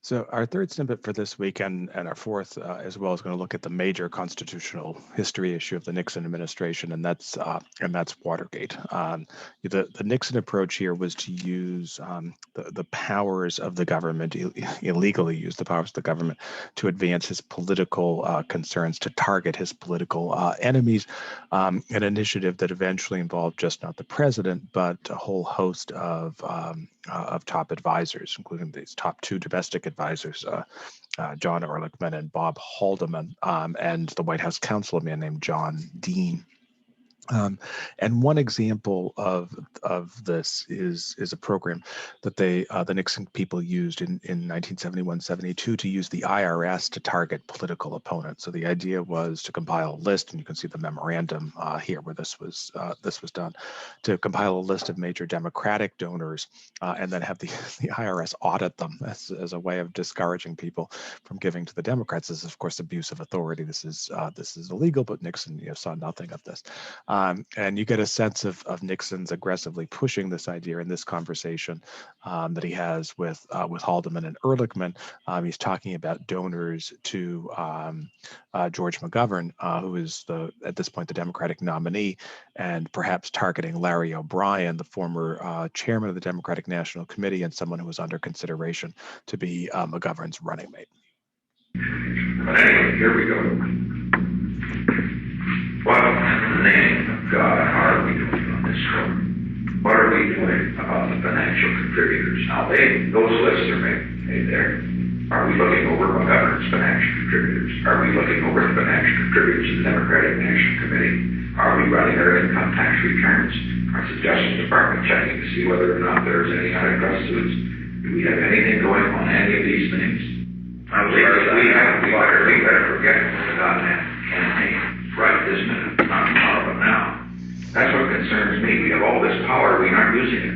So our third snippet for this week and our fourth as well is going to look at the major constitutional history issue of the Nixon administration, and that's Watergate. The Nixon approach here was to use the powers of the government, illegally use the powers of the government to advance his political concerns, to target his political enemies, an initiative that eventually involved just not the president, but a whole host of top advisors, including these top two domestic advisors, John Ehrlichman and Bob Haldeman, and the White House counsel, a man named John Dean. And one example of this is a program that the Nixon people used in 1971-72 to use the IRS to target political opponents. So the idea was to compile a list, and you can see the memorandum here where this was done, to compile a list of major Democratic donors and then have the IRS audit them as a way of discouraging people from giving to the Democrats. This is, of course, abuse of authority. This is illegal, but Nixon saw nothing of this. And you get a sense of Nixon's aggressively pushing this idea in this conversation that he has with Haldeman and Ehrlichman. He's talking about donors to George McGovern, who is at this point the Democratic nominee, and perhaps targeting Larry O'Brien, the former chairman of the Democratic National Committee and someone who was under consideration to be McGovern's running mate. But anyway, here we go. What in the name of God are we doing on this court? What are we doing about the financial contributors? Now, those lists are made there. Are we looking over McGovern's financial contributors? Are we looking over the financial contributors of the Democratic National Committee? Are we running their income tax returns? Is the Justice Department checking to see whether or not there's any antitrust suits? Do we have anything going on any of these things? We better forget the goddamn campaign right this minute, not tomorrow, but now. That's what concerns me. We have all this power, we aren't using it.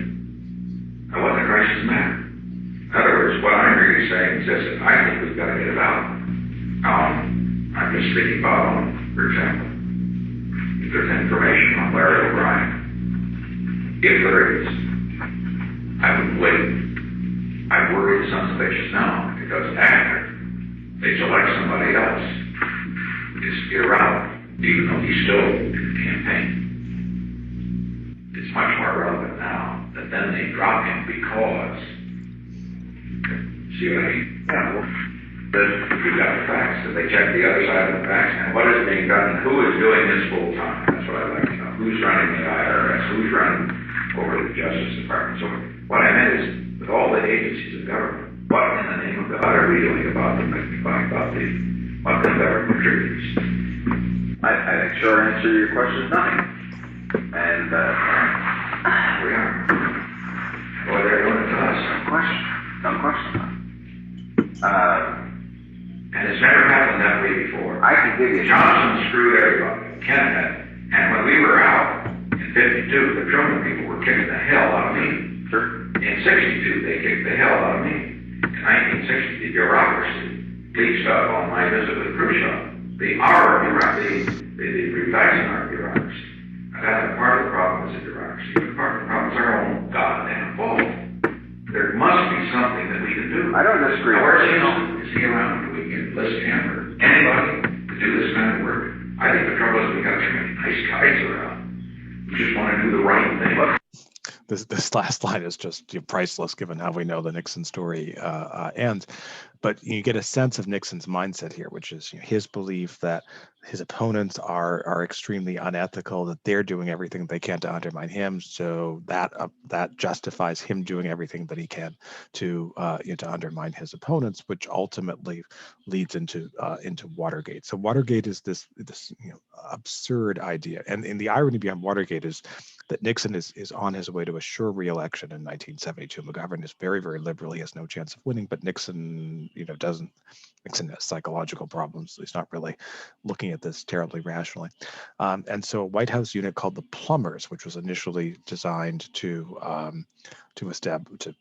Now, what the crisis matter? In other words, what I'm really saying is this: I think we've got to get it out. I'm just thinking about, for example, if there's information on Larry O'Brien. If there is, I would wait. I'm worried some bitches now, because after they select somebody else, disappear out, even though he's still in the campaign. It's much more relevant now that then they drop him because, see what I mean? Yeah, well, we've got the facts, so they check the other side of the facts, and what is being done, and who is doing this full time? That's what I'd like to know. Who's running the IRS? Who's running over the Justice Department? So what I meant is, with all the agencies of government, what in the name of God are we doing about the government contributors? I think short answer to your question is nothing. And we are. Boy, they're doing it to us. No question. And it's never happened that way before. I can give you Johnson screwed everybody. Kennedy. And when we were out in 52, the Truman people were kicking the hell out of me. Sure. In 62, they kicked the hell out of me. In 1960, the bureaucracy leached up on my visit with Khrushchev. The revising our bureaucracy. And that's part of the problem is the bureaucracy. But part of the problem is our own goddamn fault. There must be something that we can do. I don't disagree. Now, where's he? Is he around? We can enlist him or anybody to do this kind of work. I think the trouble is we got too many nice guys around. We just want to do the right thing. This last line is just priceless, given how we know the Nixon story ends. But you get a sense of Nixon's mindset here, which is his belief that his opponents are extremely unethical, that they're doing everything they can to undermine him. So that justifies him doing everything that he can to undermine his opponents, which ultimately leads into Watergate. So Watergate is this absurd idea, and the irony behind Watergate is that Nixon is on his way to a sure re-election in 1972. McGovern is very, very liberal. He has no chance of winning, but Nixon Nixon has psychological problems. So he's not really looking at this terribly rationally. And so a White House unit called the Plumbers, which was initially designed to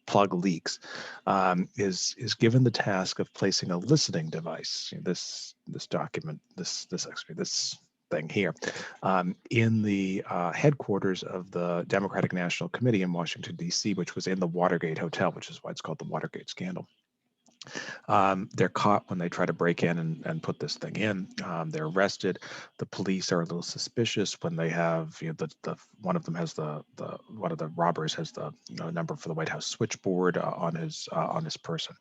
plug leaks, is given the task of placing a listening device. This thing here in the headquarters of the Democratic National Committee in Washington, D.C., which was in the Watergate Hotel, which is why it's called the Watergate scandal. They're caught when they try to break in and put this thing in. They're arrested. The police are a little suspicious when they have, the one of them has one of the robbers has the number for the White House switchboard on his person.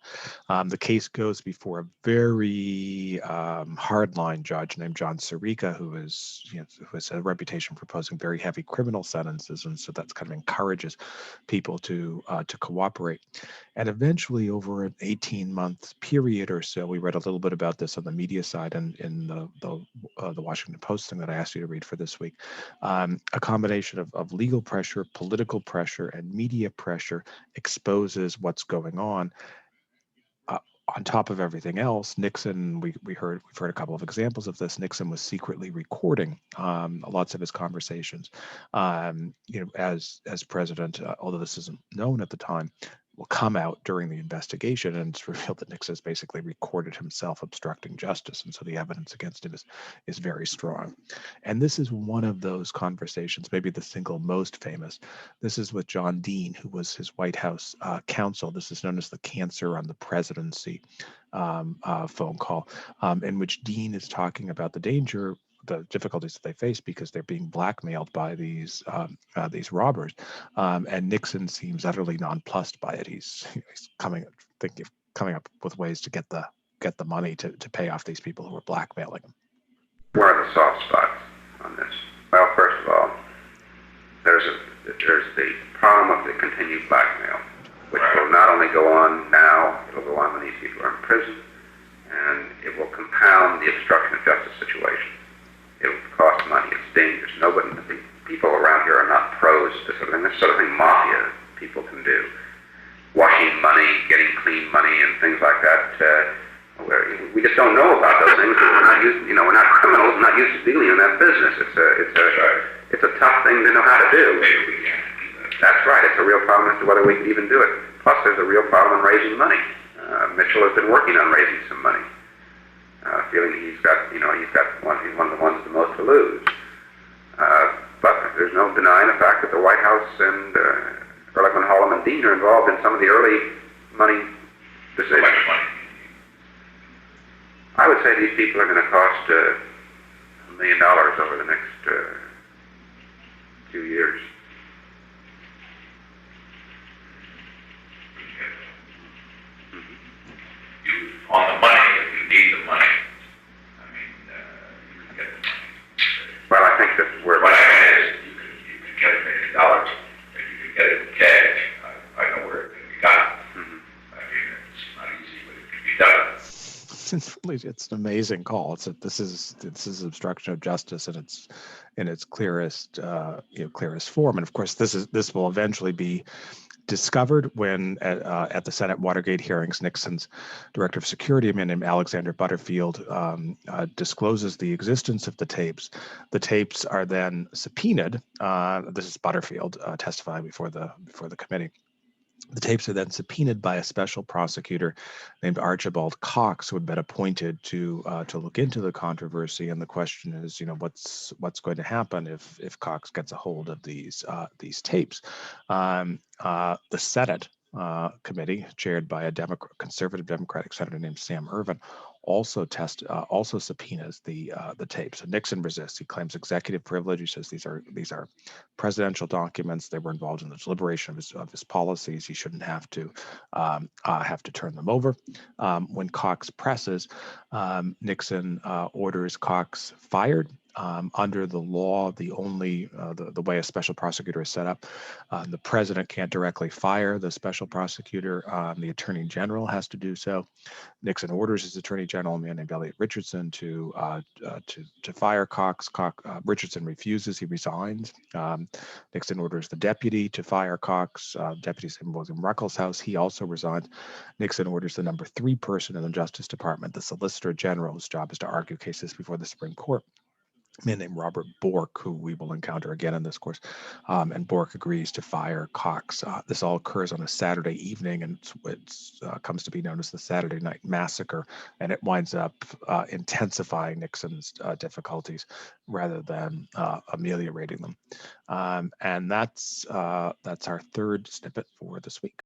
The case goes before a very hardline judge named John Sirica, who has a reputation for posing very heavy criminal sentences, and so that's kind of encourages people to cooperate. And eventually, over an 18-month period or so, we read a little bit about this on the media side and in the Washington Post thing that I asked you to read for this week. A combination of legal pressure, political pressure, and media pressure exposes what's going on. On top of everything else, Nixon, we've heard a couple of examples of this. Nixon was secretly recording lots of his conversations, as president, although this isn't known at the time, will come out during the investigation, and it's revealed that Nixon has basically recorded himself obstructing justice, and so the evidence against him is very strong. And this is one of those conversations, maybe the single most famous. This is with John Dean, who was his White House counsel. This is known as the Cancer on the Presidency phone call, in which Dean is talking about the difficulties that they face because they're being blackmailed by these robbers, and Nixon seems utterly nonplussed by it. He's coming up with ways to get the money to pay off these people who are blackmailing him. Where are the soft spots on this? Well, first of all, there's the problem of the continued blackmail, which will not only go on now, it'll go on when these people are in prison, and it will compound the obstruction of justice situation. It will cost money. It's dangerous. The people around here are not pros to sort of thing. This sort of thing mafia people can do. Washing money, getting clean money, and things like that. We just don't know about those things. We're not used, we're not criminals. We're not used to dealing in that business. It's a tough thing to know how to do. That's right. It's a real problem as to whether we can even do it. Plus, there's a real problem in raising money. Mitchell has been working on raising some money. Feeling he's one of the ones the most to lose. But there's no denying the fact that the White House and Ehrlichman, Hallam, and Dean are involved in some of the early money decisions. I would say these people are going to cost $1 million over the next 2 years. On the money, if you need the money, you can get the money. Well, I think that's where... What I mean is, you can get $1 million, and you can get it in cash. I know where it can be got. It's not easy, but it can be done. It's an amazing call. This is obstruction of justice in its clearest form, and of course this will eventually be discovered when at the Senate Watergate hearings, Nixon's director of security, a man named Alexander Butterfield, discloses the existence of the tapes. The tapes are then subpoenaed. This is Butterfield testifying before the committee. The tapes are then subpoenaed by a special prosecutor named Archibald Cox, who had been appointed to look into the controversy. And the question is, what's going to happen if Cox gets a hold of these tapes? The Senate committee, chaired by a conservative Democratic senator named Sam Ervin, also subpoenas the tapes. And Nixon resists. He claims executive privilege. He says these are presidential documents. They were involved in the deliberation of his policies. He shouldn't have to turn them over. When Cox presses, Nixon orders Cox fired. Under the law, the way a special prosecutor is set up, the president can't directly fire the special prosecutor. The attorney general has to do so. Nixon orders his attorney general, a man named Elliot Richardson, to fire Cox. Richardson refuses. He resigns. Nixon orders the deputy to fire Cox. Deputy's name was in Ruckelshaus. He also resigns. Nixon orders the number 3 person in the Justice Department, the Solicitor General, whose job is to argue cases before the Supreme Court, a man named Robert Bork, who we will encounter again in this course, and Bork agrees to fire Cox. This all occurs on a Saturday evening, and it comes to be known as the Saturday Night Massacre, and it winds up intensifying Nixon's difficulties rather than ameliorating them. And that's our third snippet for this week.